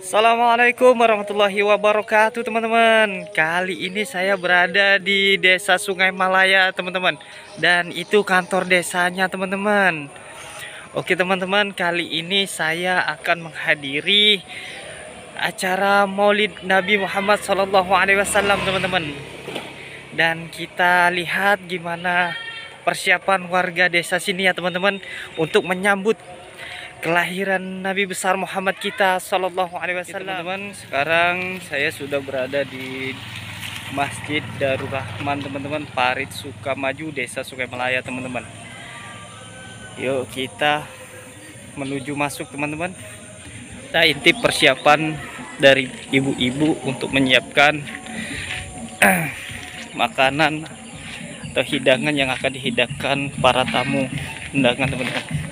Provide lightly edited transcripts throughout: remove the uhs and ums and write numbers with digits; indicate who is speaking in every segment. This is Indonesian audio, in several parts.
Speaker 1: Assalamualaikum warahmatullahi wabarakatuh, teman-teman. Kali ini saya berada di Desa Sungai Malaya, teman-teman. Dan itu kantor desanya, teman-teman. Oke, teman-teman, kali ini saya akan menghadiri acara Maulid Nabi Muhammad SAW, teman-teman. Dan kita lihat gimana persiapan warga desa sini ya, teman-teman, untuk menyambut kelahiran Nabi besar Muhammad kita Sallallahu Alaihi Wasallam. Teman-teman, sekarang saya sudah berada di Masjid Darul Rahman, teman-teman, Parit Sukamaju, Desa Sungai Malaya, teman-teman. Yuk kita menuju masuk, teman-teman. Kita intip persiapan dari ibu-ibu untuk menyiapkan makanan atau hidangan yang akan dihidangkan para tamu undangan, teman-teman.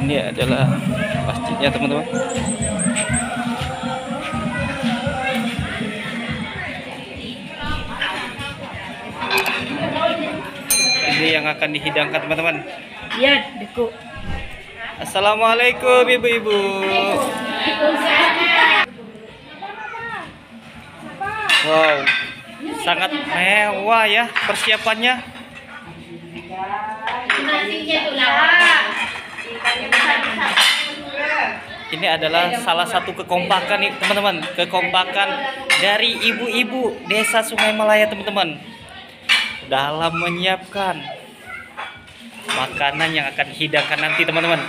Speaker 1: Ini adalah masjidnya, teman-teman. Ini yang akan dihidangkan, teman-teman.
Speaker 2: Ya, Deku.
Speaker 1: Assalamualaikum, ibu-ibu. Wow, sangat mewah ya persiapannya. Ini adalah salah satu kekompakan nih, teman-teman. Kekompakan dari ibu-ibu Desa Sungai Malaya, teman-teman, dalam menyiapkan makanan yang akan dihidangkan nanti, teman-teman.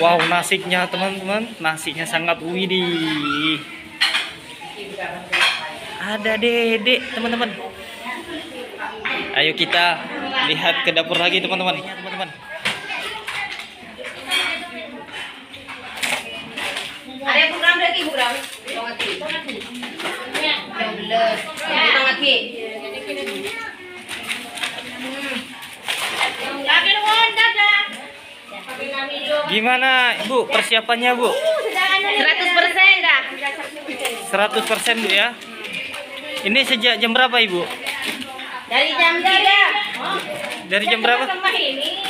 Speaker 1: Wow, nasinya, teman-teman, nasinya sangat widih. Ada dedek, teman-teman. Ayo kita lihat ke dapur lagi, teman-teman.
Speaker 2: Ada yang program lagi, program.
Speaker 1: Gimana, Bu, persiapannya, Bu?
Speaker 2: 100% dah.
Speaker 1: 100%, Bu, ya. Ini sejak jam berapa, Ibu?
Speaker 2: Dari jam 3.
Speaker 1: Dari jam berapa?
Speaker 2: Sama ini.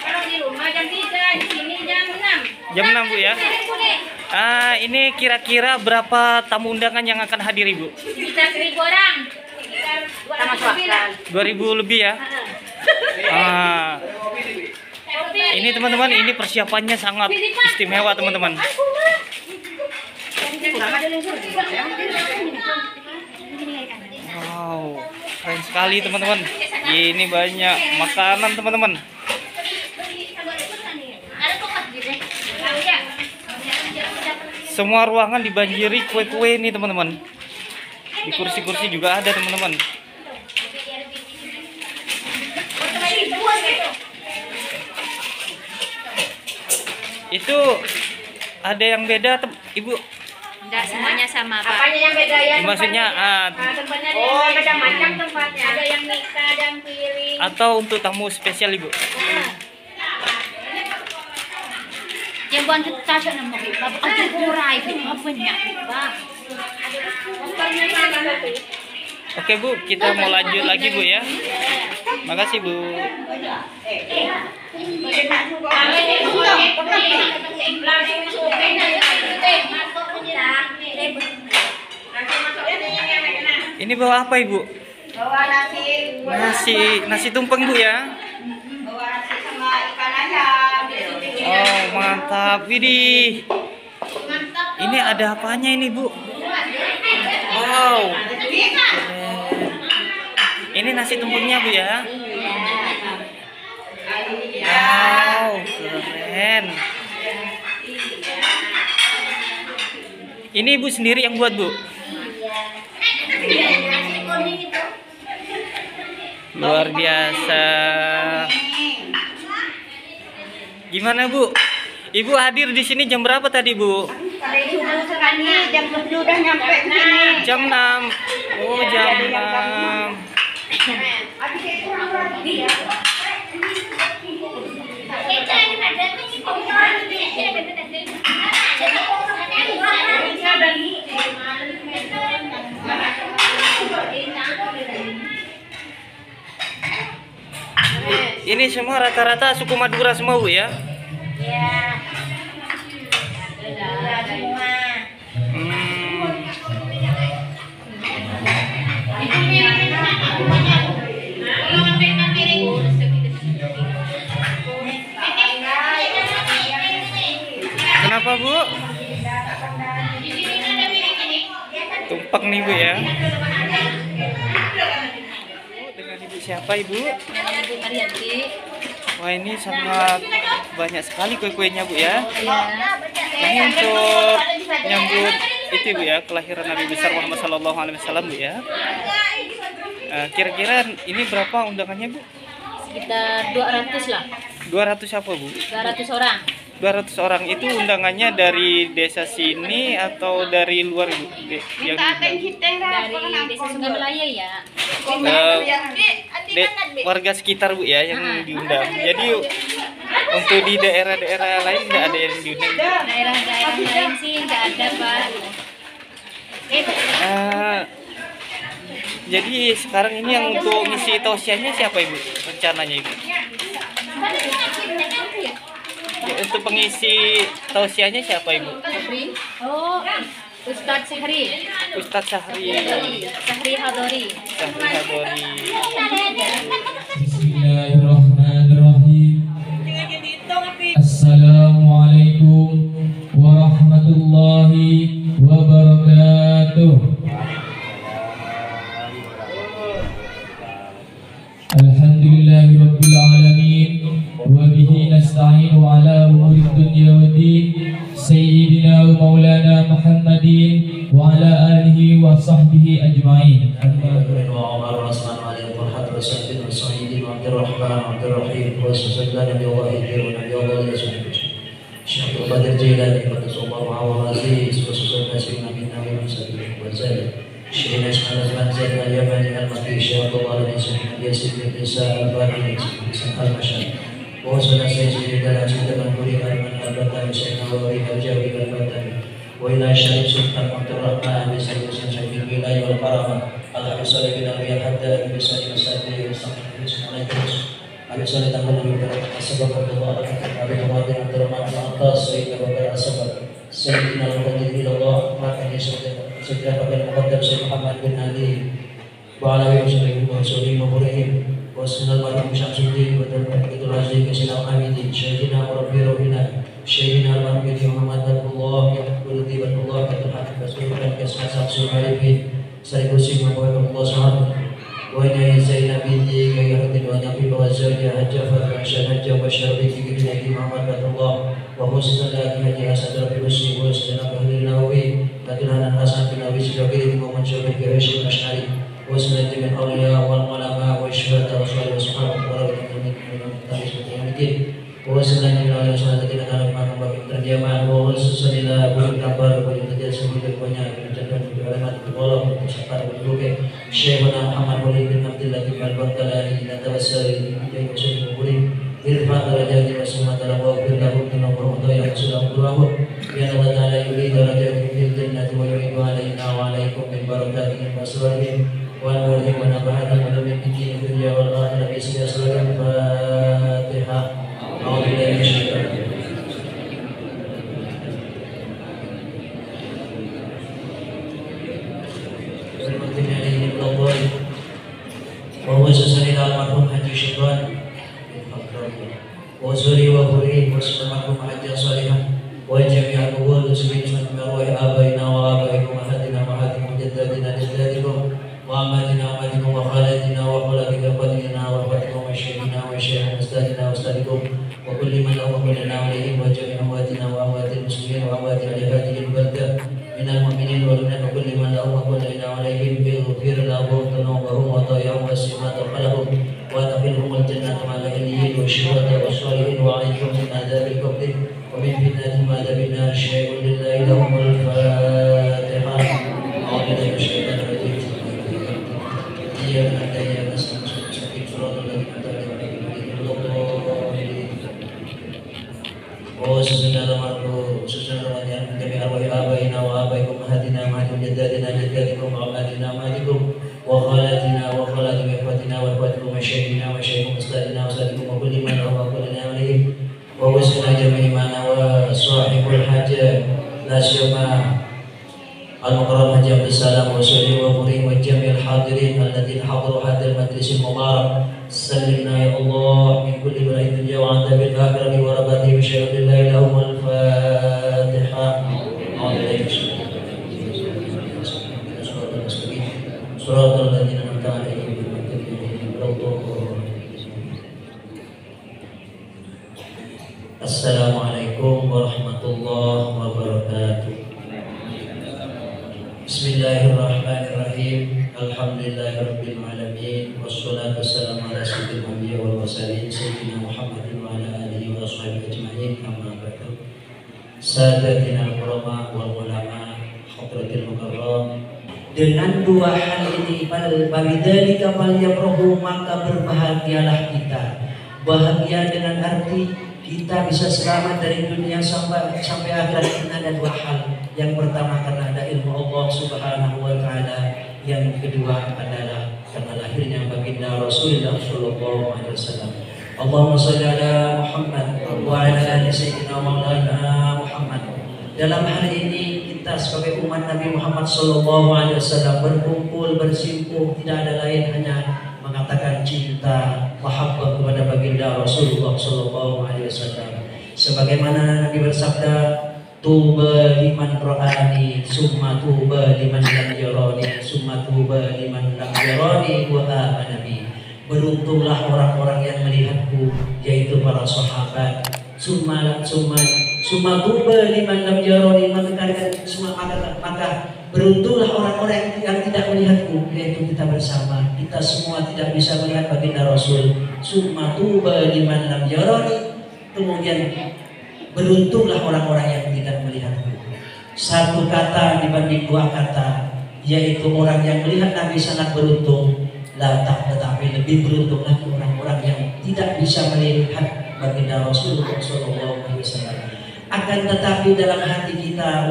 Speaker 2: Kalau di rumah jam 3, di sini jam 6.
Speaker 1: Jam 6, Bu, ya. Ini kira-kira berapa tamu undangan yang akan hadir, Ibu?
Speaker 2: Kita 1.000 orang. Sama suakan.
Speaker 1: 2000 lebih ya. Ini, teman-teman, ini persiapannya sangat istimewa, teman-teman. Wow, keren sekali, teman-teman. Ini banyak makanan, teman-teman. Semua ruangan dibanjiri kue-kue ini, teman-teman. Di kursi-kursi juga ada, teman-teman. Itu ada yang beda, Ibu?
Speaker 2: Enggak semuanya sama, Pak. Apanya yang beda ya?
Speaker 1: Maksudnya
Speaker 2: tempatnya ada macam tempatnya. Ada yang nikah, ada yang piring.
Speaker 1: Atau untuk tamu spesial, Ibu?
Speaker 2: Jembuan kita saja nama kita. Aku kurai kita banyak, Pak.
Speaker 1: Oke, Bu, kita mau lanjut lagi, Bu, ya. Makasih, Bu. Ini bawa apa, Ibu?
Speaker 2: Bawa
Speaker 1: Nasi tumpeng, Bu, ya.
Speaker 2: Bawa nasi sama ikan ayam.
Speaker 1: Oh, mantap. Widih. Ini ada apanya ini, Bu? Wow. Ini nasi tumpengnya, Bu, ya. Wow, keren. Ini Ibu sendiri yang buat, Bu? Luar biasa. Gimana, Bu? Ibu hadir di sini jam berapa tadi, Bu?
Speaker 2: Dari subuh sekali jam 10 udah nyampe sini.
Speaker 1: Jam 6. Oh, jam 6. Ini semua rata-rata suku Madura semua Bu ya?
Speaker 2: Ya. Semua.
Speaker 1: Kenapa Bu? Tumpeng nih Bu ya. Dengan Ibu siapa Ibu?
Speaker 2: Ibu Marianti.
Speaker 1: Wah ini sangat banyak sekali kue-kuenya Bu ya.
Speaker 2: Iya.
Speaker 1: Ini untuk menyambut itu Bu ya, kelahiran Nabi besar Muhammad SAW Bu ya. Kira-kira ini berapa undangannya Bu?
Speaker 2: Sekitar 200 lah.
Speaker 1: 200 apa Bu?
Speaker 2: 200 orang.
Speaker 1: 200 orang itu undangannya dari desa sini atau dari luar Bu? Yang diundang?
Speaker 2: Dari Desa Sungai Melaya ya.
Speaker 1: Warga sekitar Bu ya yang diundang. Jadi untuk di daerah-daerah lain nggak ada yang diundang.
Speaker 2: Daerah-daerah lain sih nggak ada Pak.
Speaker 1: Jadi sekarang ini yang untuk ngisi tausiahnya siapa Ibu? Rencananya Ibu? Ya, untuk pengisi tausiahnya siapa Ibu?
Speaker 2: Oh, Ustadz Syahri.
Speaker 1: Ustadz Syahri.
Speaker 2: Syahri Hadori.
Speaker 1: Syahri Hadori.
Speaker 3: Bismillahirrahmanirrahim. Assalamualaikum warahmatullahi wabarakatuh. Alhamdulillahirabbil alamin wa bihi nasta'inu ala umuri dunya waddin sayyidina wa maulana Muhammadin wa ala alihi wa sahbihi ajma'in.
Speaker 4: شيرين اسمها المنزل اليمني المكي شيخ الله الانسان ياسر بن عيسى الفاتحي سمح المشهد ووصل سيدي الى جد من بريد من البتان سيدنا وريد الجاوي البتان والى الشريف سلطان عبد الرحمن بسيد شيخ الولايه والكرامه الحبيب صلى الله عليه حتى بسيد مساجد وصحبه Abi Saleh tanggal lebih berat sebab Allah Abi Muhammad Abdul Rahman atas sehingga beberapa sebab Sayyidina Al-Qadir Allah makanya segera pada Muqaddam Sayyid Muhammad bin Ali wa ala alihi wa sahbihi wa sallam wa sallallahu Syamsuddin wa Abdul Aziz Sayyidina Hamidin Sayyidina Rabbi Rohina Sayyidina Al-Mahmudi Muhammad Abdullah Yaqul Tibatullah Abdul Hakim Rasulullah Kisah Samsul Harifin Sayyid Muhammad Allah Subhanahu وإن زينب بنتي غيرت ونبي وزوجها جفا فأنشأ نجا وشربت بجنة محمد عبد الله وخصوصا لها هدي حسن ربي وسيم وسلم أهل النووي لكنها حسن بن أبي سلوكي ومن شرب كريش الأشعري وسنة من الأولياء والعلماء والشهداء والصالحين والصحابة ورب العالمين وسنة من الأولياء والصالحين الذين كانوا معهم بالترجمان وخصوصا إلى أبو الكبار والمتجسد semuanya menjadikan ulama Allah bersabar berdoa Syekhuna Muhammad Walid bin Abdullah bin Al-Bakali dan tawassal dengan usul murid irfa darajat wa sunnah wa billahu min Allah yang sudah berlalu ya Allah taala yuri darajat fil jannati wa yuridu alaina wa alaikum min barakatihi wa surahim wa nurihi wa nabahatan wa min dini dunya wal akhirah bismillah Al-Fatihah. A'udzu billahi minasyaitonir rajim. ووسوس إلى المرحوم حج شيطان وزوري وبري وسلم المرحوم حج صالحا وجميع القبور سبيل من أرواح آبائنا وآبائكم وأحدنا وأحدكم جداتنا جداتكم وأماتنا وأماتكم وخالاتنا وخالاتك أخواتنا وأخواتكم وشيخنا وشيخ أستاذنا وأستاذكم وكل من له لنا عليهم وجميع أمواتنا وأموات المسلمين وأموات أهل هذه البلدة من المؤمنين والمؤمنات وكل من له لنا عليهم اغفر لهم ذنوبهم وطيعهم والسمات وخلهم وادخلهم الجنة مع الأهليين والشهداء والصالحين وعيشهم من عذاب القبر ومن فتنة عذاب النار شيء لله لهم الفاتحة. أعوذ بالله من الشيطان الرجيم. إياك نعبد وإياك نستعين صراط الذين أنعمت عليهم جميع أرواح آبائنا وآبائكم أهدنا معكم جداتنا جداتكم وأمهاتنا أمهاتكم وخالاتنا وخالات إخوتنا وإخواتكم وشيخنا وشيخ أستاذنا وأستاذكم وكل من هو وكل عليه ووسنا جميع معنا وصاحب الحاجة لا سيما المكرم حاج عبد السلام وسعيد ومريم وجميع الحاضرين الذين حضروا هذا المجلس المبارك سلمنا يا الله من كل بلاء الدنيا وعذاب الآخرة ورباته بشر الله لهم الفاتحة. صراط الذين أنعمت عليهم Assalamualaikum warahmatullahi wabarakatuh. Bismillahirrahmanirrahim. Alhamdulillahirabbil alamin wassalatu wassalamu ala sayyidil anbiya wal mursalin sayyidina Muhammadin wa ala alihi wa sahbihi ajma'in. Amma ba'du. Sadatina al-kurama wal ulama hadratil mukarram. Dengan dua hal ini bidzalika falyafrahu, maka berbahagialah kita. Bahagia dengan arti kita bisa selamat dari dunia sampai akhirat. Ini ada dua hal. Yang pertama karena ada ilmu Allah Subhanahu wa taala. Yang kedua adalah karena lahirnya baginda Rasulullah sallallahu alaihi wasallam. Allahumma shalli ala Muhammad wa ala ali sayyidina maulana Muhammad. Dalam hari ini kita sebagai umat Nabi Muhammad sallallahu alaihi wasallam berkumpul bersimpuh, tidak ada lain hanya mengatakan cinta mahabbah kepada baginda Rasulullah sallallahu alaihi wasallam. Sebagaimana Nabi bersabda, tuba liman ra'ani summa tuba liman lam yarani summa tuba liman lam yarani wa amana bi. Beruntunglah orang-orang yang melihatku, yaitu para sahabat. Summa tuba liman lam yarani, maka beruntunglah orang-orang yang tidak melihatku, yaitu kita bersama. Kita semua tidak bisa melihat baginda Rasul. Summa tuba liman lam yarani, kemudian beruntunglah orang-orang yang tidak melihatku. Satu kata dibanding dua kata, yaitu orang yang melihat Nabi sangat beruntung. Tetapi lebih beruntung lagi orang-orang yang tidak bisa melihat baginda Rasulullah SAW. Akan tetapi dalam hati kita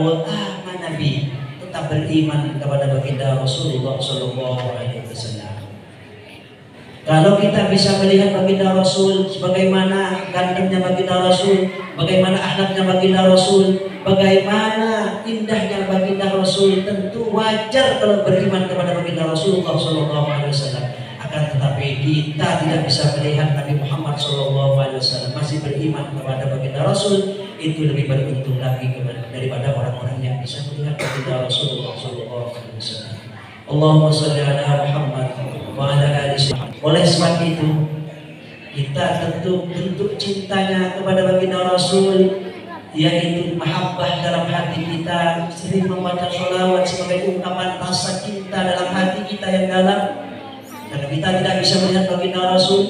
Speaker 4: Nabi tetap beriman kepada baginda Rasulullah SAW. Kalau kita bisa melihat baginda Rasul, bagaimana gantengnya baginda Rasul, bagaimana akhlaknya baginda Rasul, bagaimana indahnya baginda Rasul, tentu wajar kalau beriman kepada baginda Rasulullah SAW. Akan tetapi kita tidak bisa melihat Nabi Muhammad SAW, masih beriman kepada baginda Rasul, itu lebih beruntung lagi daripada orang-orang yang bisa melihat baginda Rasulullah SAW. Allahumma shalli ala Muhammad wa ala ali Muhammad. Oleh sebab itu kita tentu bentuk cintanya kepada baginda Rasul, yaitu mahabbah dalam hati kita, sering membaca sholawat sebagai ungkapan rasa cinta dalam hati kita yang dalam. Karena kita tidak bisa melihat baginda Rasul,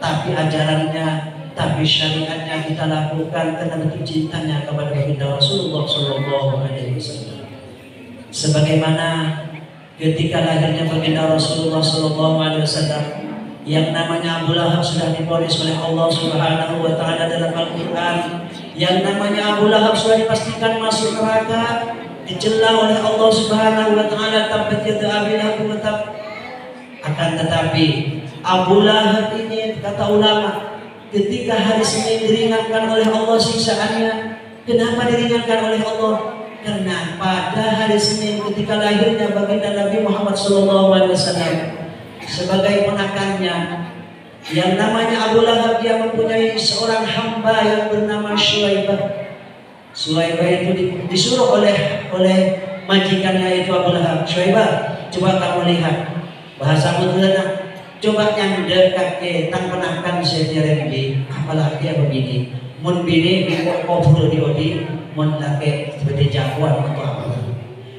Speaker 4: tapi ajarannya, tapi syariatnya kita lakukan karena bentuk cintanya kepada baginda Rasulullah SAW. Sebagaimana ketika lahirnya baginda Rasulullah SAW, yang namanya Abu Lahab sudah divonis oleh Allah Subhanahu wa taala dalam Al-Qur'an. Yang namanya Abu Lahab sudah dipastikan masuk neraka, dicela oleh Allah Subhanahu wa taala, tabbat yada Abi Lahab wa tab. Akan tetapi Abu Lahab ini, kata ulama, ketika hari Senin diringankan oleh Allah siksaannya. Kenapa diringankan oleh Allah? Karena pada hari Senin ketika lahirnya baginda Nabi Muhammad SAW, sebagai ponakannya yang namanya Abu Lahab, dia mempunyai seorang hamba yang bernama Syuaibah. Syuaibah itu disuruh oleh majikannya itu Abu Lahab, Syuaibah, coba kamu lihat bahasa mudahnya, coba yang dekat ke tang penakan sejarah ini, apalagi dia begini, mun bini dikobur diodi, mun laki seperti jagoan atau apa.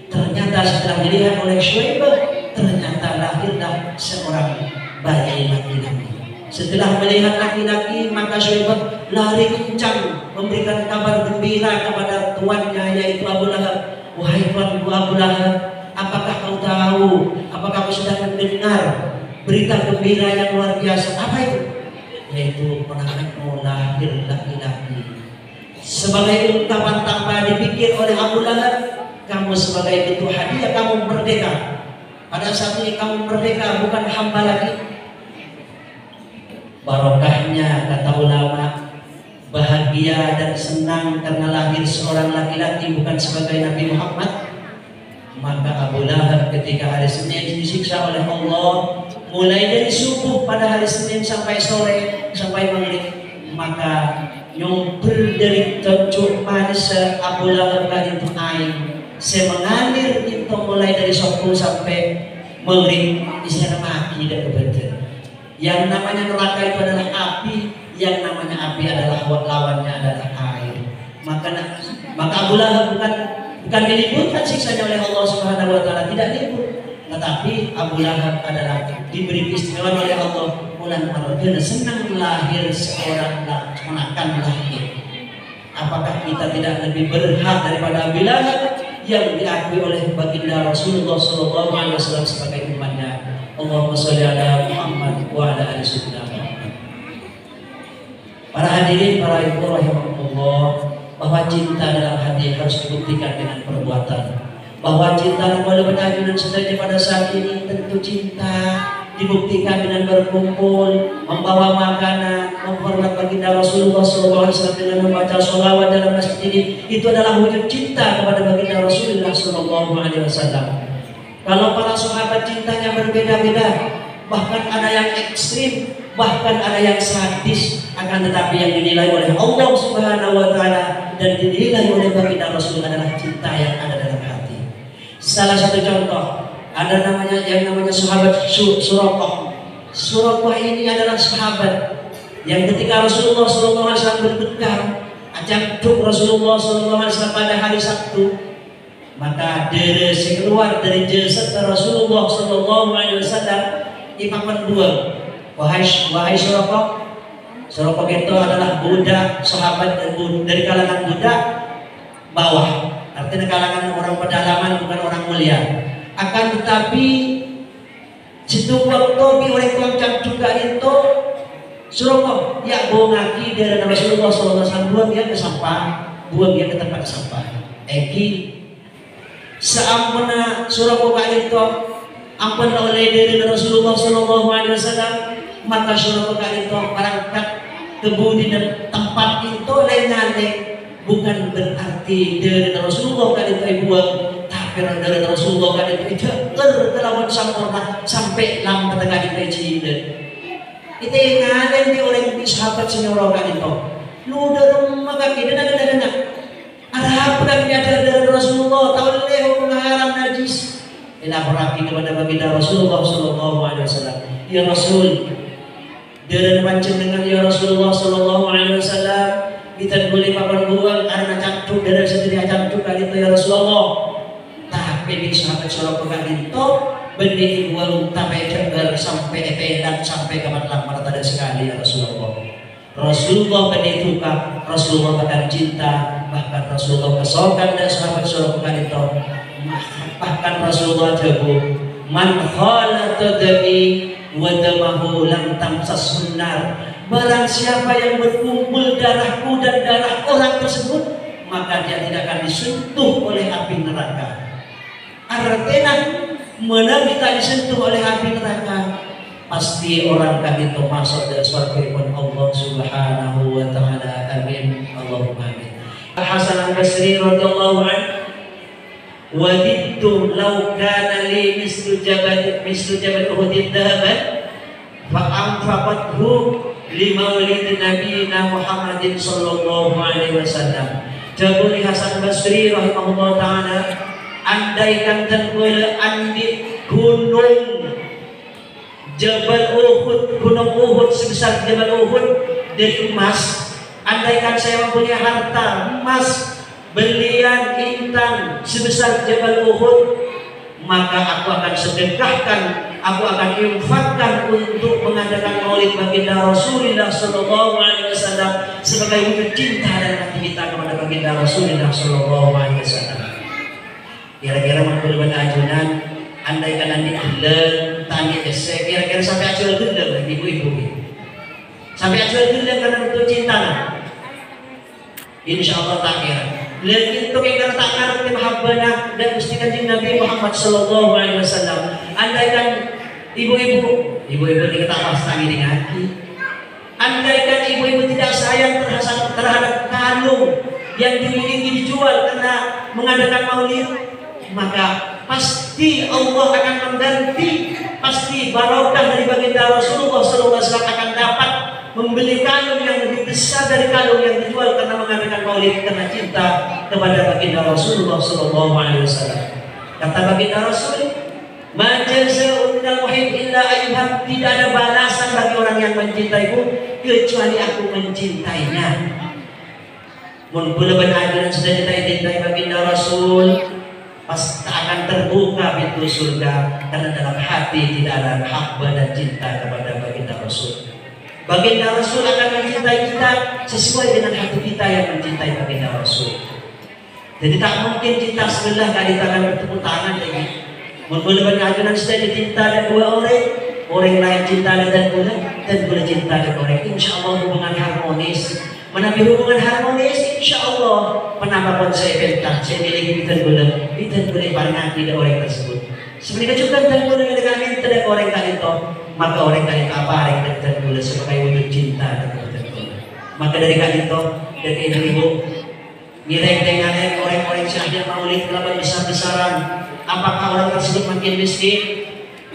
Speaker 4: Ternyata setelah dilihat oleh Syuaibah, ternyata lahirlah seorang bayi laki-laki. Setelah melihat laki-laki, maka Syuaibah lari kencang memberikan kabar gembira kepada tuannya, yaitu Abu Lahab. Wahai tuanku Abu Lahab, apakah kau tahu, apakah kau sudah mendengar berita gembira yang luar biasa? Apa itu? Yaitu ponakanmu lahir laki-laki. Sebagai ungkapan tanpa dipikir oleh Abu Lahab, kamu sebagai bentuk hadiah kamu merdeka. Pada saat ini kamu merdeka, bukan hamba lagi. Barokahnya kata ulama, bahagia dan senang karena lahir seorang laki-laki bukan sebagai Nabi Muhammad. Maka Abu Lahab ketika hari Senin disiksa oleh Allah mulai dari subuh pada hari Senin sampai sore sampai maghrib, maka nyumpul dari cucuk manis Abu Lahab itu air semengalir itu mulai dari subuh sampai maghrib bisa mati dan kebetulan. Yang namanya neraka itu adalah api, yang namanya api adalah lawannya adalah air. Maka Abu Lahab bukan diliburkan siksanya oleh Allah Subhanahu wa taala, tidak libur. Tetapi Abu Lahab adalah diberi keistimewaan oleh Allah, bulan Ramadan senang lahir seorang ponakan lahir. Apakah kita tidak lebih berhak daripada Abu Lahab yang diakui oleh baginda Rasulullah SAW sebagai umatnya? Allahumma sholli ala Muhammad wa ala ali sayyidina Muhammad. Para hadirin, para ibu rahimakumullah, bahwa cinta dalam hati harus dibuktikan dengan perbuatan. Bahwa cinta walaupun ajudan saudara pada saat ini tentu cinta dibuktikan dengan berkumpul, membawa makanan, menghormat baginda Rasulullah SAW dengan membaca sholawat dalam masjid ini. Itu adalah wujud cinta kepada baginda Rasulullah SAW. Kalau para sahabat cintanya berbeda-beda, bahkan ada yang ekstrim, bahkan ada yang sadis, akan tetapi yang dinilai oleh Allah Subhanahu wa taala dan dinilai oleh baginda Rasul adalah cinta yang ada dalam hati. Salah satu contoh, ada yang namanya sahabat Suraqah. Suraqah ini adalah sahabat yang ketika Rasulullah SAW berduka, ajak Rasulullah SAW pada hari Sabtu, maka deres keluar dari jasad Rasulullah SAW imaman dua. Wahai Suraqah, Suraqah itu adalah budak sahabat dari kalangan budak bawah, artinya kalangan orang pedalaman, bukan orang mulia. Akan tetapi situ waktu oleh kuangcap juga itu Suraqah ya bongaki dari Rasulullah SAW, buang dia ke sampah, buang dia ke tempat sampah. Eki seampuna Suraqah itu ampun oleh dari Rasulullah SAW, maka Suraqah itu berangkat kebudi dan tempat itu lain-lain, bukan berarti dari Rasulullah itu buang, tapi dari Rasulullah itu terlalu sempurna sampai lambat kali itu itu yang ada di oleh sahabat senior itu lu dari maka kita ada apa yang ada dari Rasulullah tahu leh hukum haram najis dilaporkan kepada baginda Rasulullah SAW. Ya Rasul, dari pancen dengan ya Rasulullah SAW kita boleh papan buang karena cantuk dari sendiri cantuk kali itu ya Rasulullah. Tapi di sahabat Suraqah itu benih buang sampai cegar sampai epedan sampai kapan lamar ada sekali ya Rasulullah. Rasulullah benih tukar, Rasulullah bahkan cinta, bahkan Rasulullah kesokan dan sahabat Suraqah itu. Bahkan Rasulullah jago man khalata dami wa damahu lam tamsas nar. Barang siapa yang berkumpul darahku dan darah orang tersebut, maka dia tidak akan disentuh oleh api neraka. Artinya mana kita disentuh oleh api neraka, pasti orang kan itu masuk dari surga Allah Subhanahu wa taala. Amin. Allahumma amin. Hasan al-Basri radhiyallahu anhu, wadidtu law kana li mislu jabal Uhud dhahaban fa anfaqathu li maulid nabiyina Muhammadin sallallahu alaihi wasallam. Jabul Hasan Basri rahimahullah taala, andaikan tenggul andi gunung Jabal Uhud, gunung Uhud sebesar Jabal Uhud dari emas, andaikan saya mempunyai harta emas, berlian, intan sebesar Jabal Uhud, maka aku akan sedekahkan, aku akan infakkan untuk mengadakan maulid baginda Rasulullah SAW sebagai wujud cinta dan hati kita kepada baginda Rasulullah SAW. Kira-kira menurut ajunan, andaikan nanti gelap, tanya esek, kira-kira sampai ajuan gelap lagi ibu-ibu, sampai ajuan gelap karena untuk cinta. Insya Allah tak kira. Lagi itu yang tak ngerti mahabbana dan mesti kanjeng Nabi Muhammad Sallallahu Alaihi Wasallam. Andaikan ibu-ibu diketahui tangi dengan hati, Andaikan ibu-ibu tidak sayang terhadap kalung yang dimiliki dijual karena mengadakan maulid, maka pasti Allah akan mengganti, pasti barokah dari baginda Rasulullah SAW akan dapat membeli kalung yang lebih besar dari kalung yang dijual karena mengadakan maulid, karena cinta kepada baginda Rasulullah SAW. Kata baginda Rasul, "Ma jazaa'u minal muhib illa ayyuhab." Tidak ada balasan bagi orang yang mencintaiku kecuali aku mencintainya. Mun kula benar sudah cintai baginda Rasul, pasti akan terbuka pintu surga karena dalam hati tidak ada mahabbah dan cinta kepada baginda Rasul. Baginda Rasul akan mencintai kita sesuai dengan hati kita yang mencintai baginda Rasul. Jadi tak mungkin cinta sebelah kali tangan bertepuk tangan lagi. Mula-mula ajunan sudah dicinta dan dua orang lain cinta dan gula cinta dan orang. Insya Allah hubungan harmonis. Menabi hubungan harmonis, insya Allah penambah konsep saya miliki kita boleh banyak tidak orang tersebut. Sebenarnya juga dan boleh dengan tidak orang kali itu, maka orang kali itu apa orang dan boleh sebagai wujud cinta dan boleh. Maka dari kali itu dari ibu mirip dengan orang-orang yang maulid kelaban besar-besaran. Apakah orang tersebut makin miskin?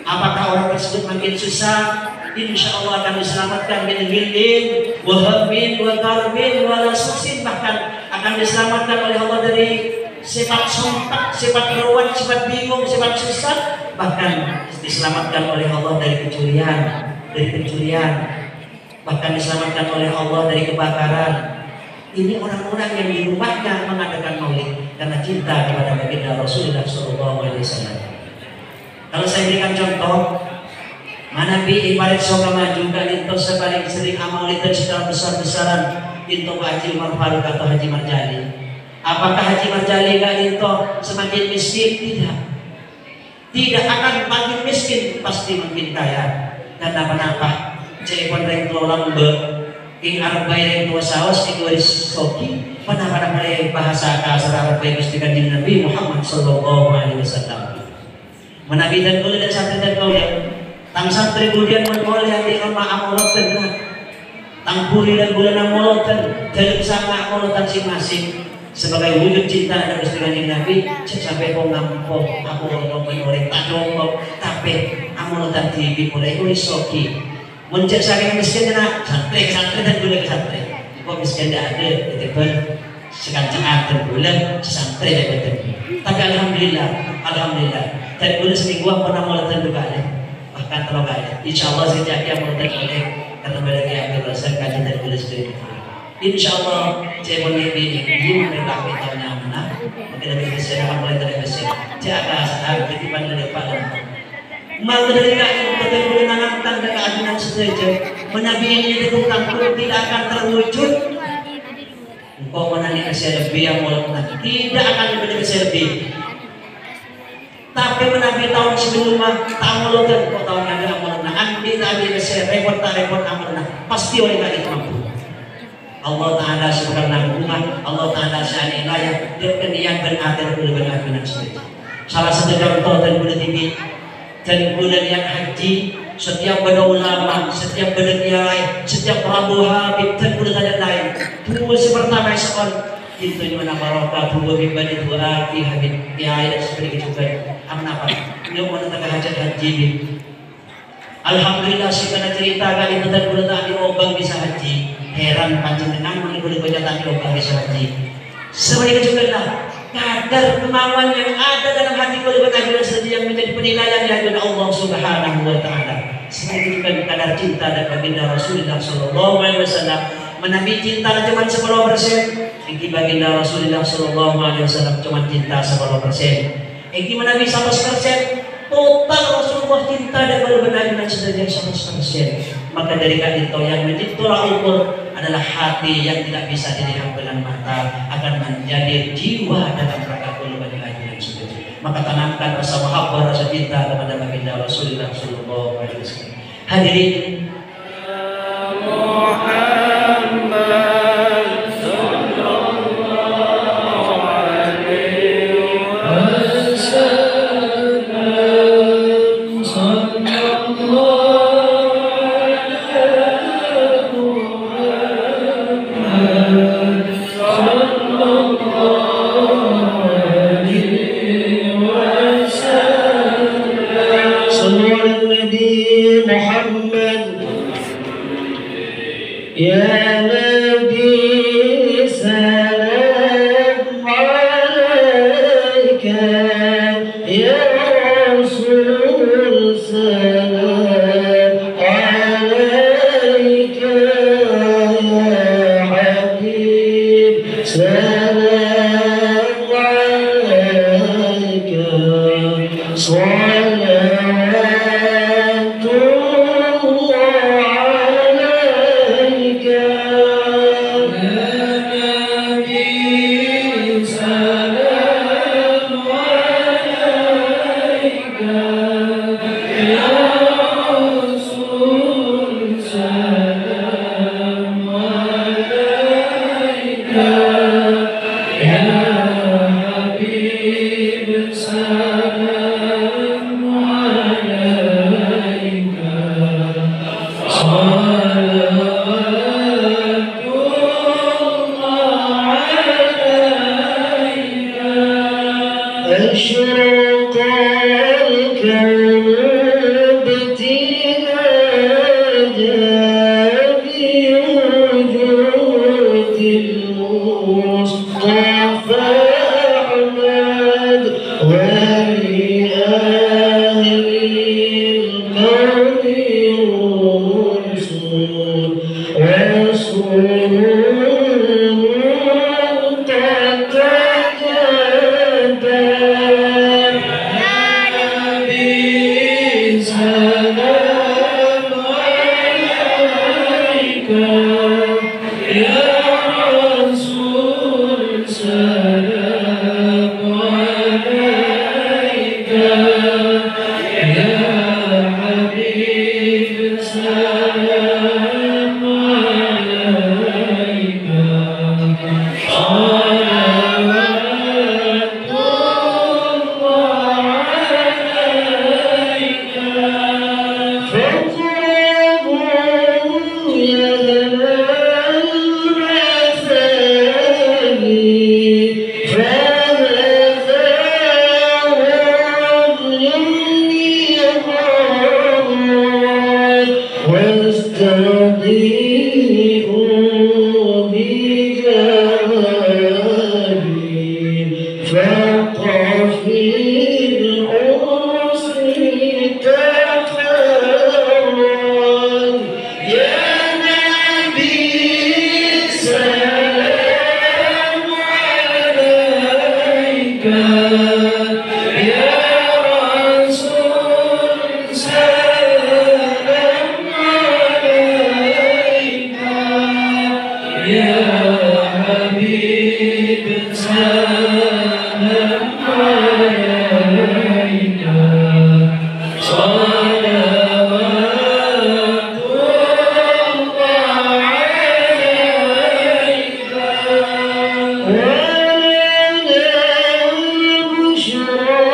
Speaker 4: Apakah orang tersebut makin susah? Insya Allah akan diselamatkan min ghillin wa hammin wa karbin wa lasuksin, bahkan akan diselamatkan oleh Allah dari sifat sontak, sifat rawan, sifat bingung, sifat susah, bahkan diselamatkan oleh Allah dari pencurian, bahkan diselamatkan oleh Allah dari kebakaran. Ini orang-orang yang di rumahnya mengadakan maulid karena cinta kepada baginda Rasulullah SAW. Kalau saya berikan contoh, Manabi ibarat soka maju kan itu sebalik sering amal itu secara besar-besaran itu Haji Umar Faruq atau Haji Marjali. Apakah Haji Marjali kan itu semakin miskin? Tidak akan makin miskin, pasti makin kaya. Karena kenapa? Cepon reng tua lambe, ing arbai reng tua saos ing waris soki. Kenapa bahasa kasar arbai gusti kanjeng Nabi Muhammad Sallallahu Alaihi Wasallam. Manabi dan kulit dan santri dan kulit. Tang santri kemudian menoleh di rumah amolotan, tang puri dan bulan amolotan, dalam sama amolotan masing-masing sebagai wujud cinta dan keselamatan Nabi. Sampai kau ngampok, aku orang menoreh tak dongkok, tapi amolotan tibi mulai soki. Muncul saking miskin nak santri dan bulan santri. Kau miskin dah ada, betul. Sekancang dan bulan santri dan betul. Tapi alhamdulillah, dan bulan seminggu aku amolotan juga ada. Bahkan terlalu insya Allah sejak yang menurut oleh kata mereka yang berasal kajian dari tulis dari insya Allah saya boleh ini mereka kita mana mungkin lebih besar akan mulai terbesit jaga saat ketipan dari Pak maka dari kami betul boleh menanamkan dan keadilan setuju menabi ini ditentang pun tidak akan terwujud. Engkau menangi keserbi yang mulut tidak akan lebih keserbi. Tapi menabi tahun sebelumnya tamulogan kok tahun ada amalna andi tadi saya repot amalna pasti oleh kali mampu. Allah Taala subhanahu Allah Taala sanilaya dan kenian dan akhir bulan akhir sendiri. Salah satu contoh dan bulan ini dan bulan yang haji setiap pada ulama, setiap pada kiai, setiap Prabu Habib dan bulan lain. Dua pertama seorang itu dimana barokah dua bibani dua aki habib kiai dan seperti itu juga. Apa? Beliau menentang hajat haji. Alhamdulillah sih karena cerita kali itu dan bulan tadi obang bisa haji. Heran panjenengan mengikuti kenyataan obang bisa haji. Seperti itu juga lah. Kadar kemauan yang ada dalam hati kulit ajudan sendiri yang menjadi penilaian dari Allah Subhanahu Wa Taala. Seperti itu kan kadar cinta dan baginda Rasulullah Sallallahu Alaihi Wasallam. Menabi cinta cuma 10%. Iki baginda Rasulullah Sallallahu Alaihi Wasallam cuma cinta 10%. Iki menabi 100%. Total Rasulullah cinta dan benar-benar saja 100%. Maka dari itu yang menjadi tolak ukur adalah hati yang tidak bisa dilihat dengan mata akan menjadi jiwa dalam rangka kulubani ajudan sendiri. Maka tanamkan rasa mahabbah, rasa cinta kepada baginda Rasulullah Sallallahu Alaihi Wasallam. Hadirin يا نبي سلام عليك يا رسول سلام عليك يا حبيب سلام عليك صلوات الله عليك يا نبي سلام عليك يا رسول سلام عليك يا حبيب سلام عليك صلوات الله عليك أشرق الكون بابتهاجا بوجود المصطفى أحمد ولأهل الكون رسل وسرور تتجدد سلام عليك يا رسول سلام عليك يا حبيب سلام عليك صلوات الله عليك فاطربوا يا المثاني فهذا يمني غرات واستضيئوا بجمالي فقفي الحسن تفرد يا نبي سلام عليك يا رسول سلام عليك يا حبيب سلام عليك صلوات الله عليك ولنا البشرى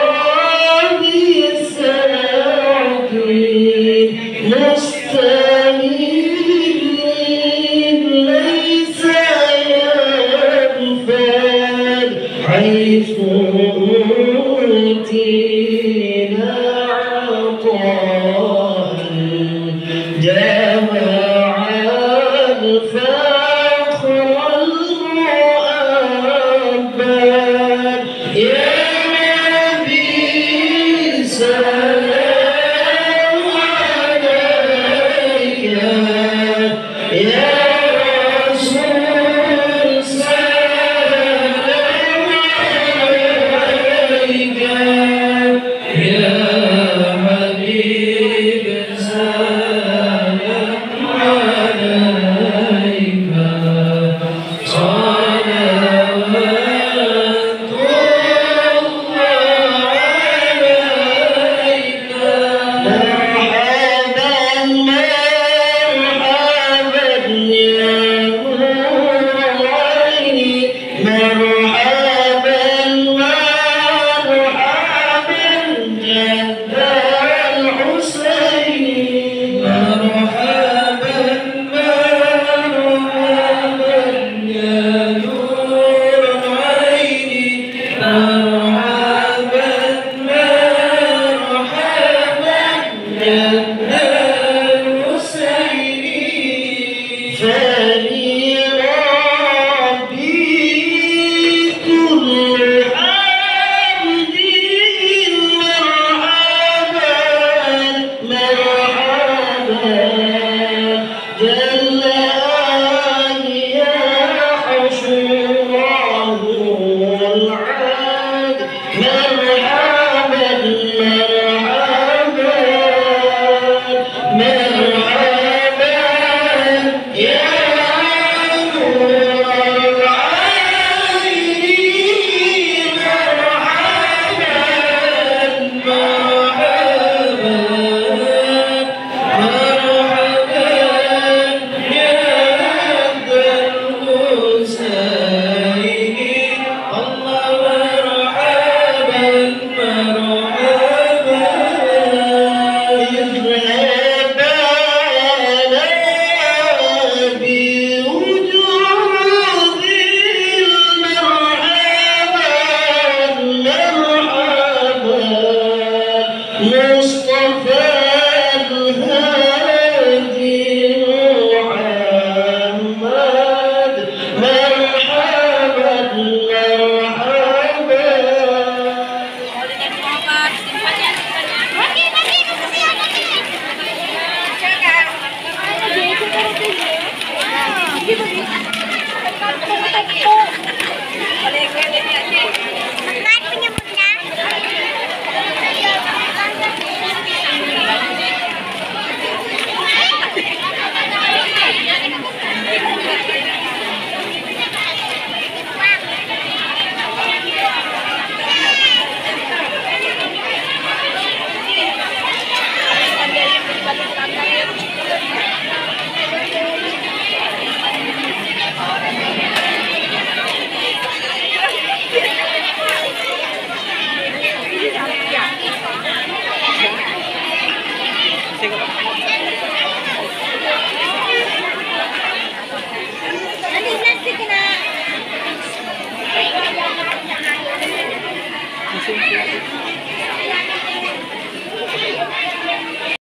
Speaker 4: بالساعة نستميل ليس ينفد حيث أوتينا عطاء جمع الفخر المؤبد يا نبي سلام عليك يا رسول سلام عليك يا حبيب سلام عليك صلوات الله عليك مرحبا مرحبا يا نور العين مرحبا مرحبا جد الحسين مرحبا مرحبا يا نور العين مرحبا مرحبا جد الحسين
Speaker 2: bagi. Kantong tepuk.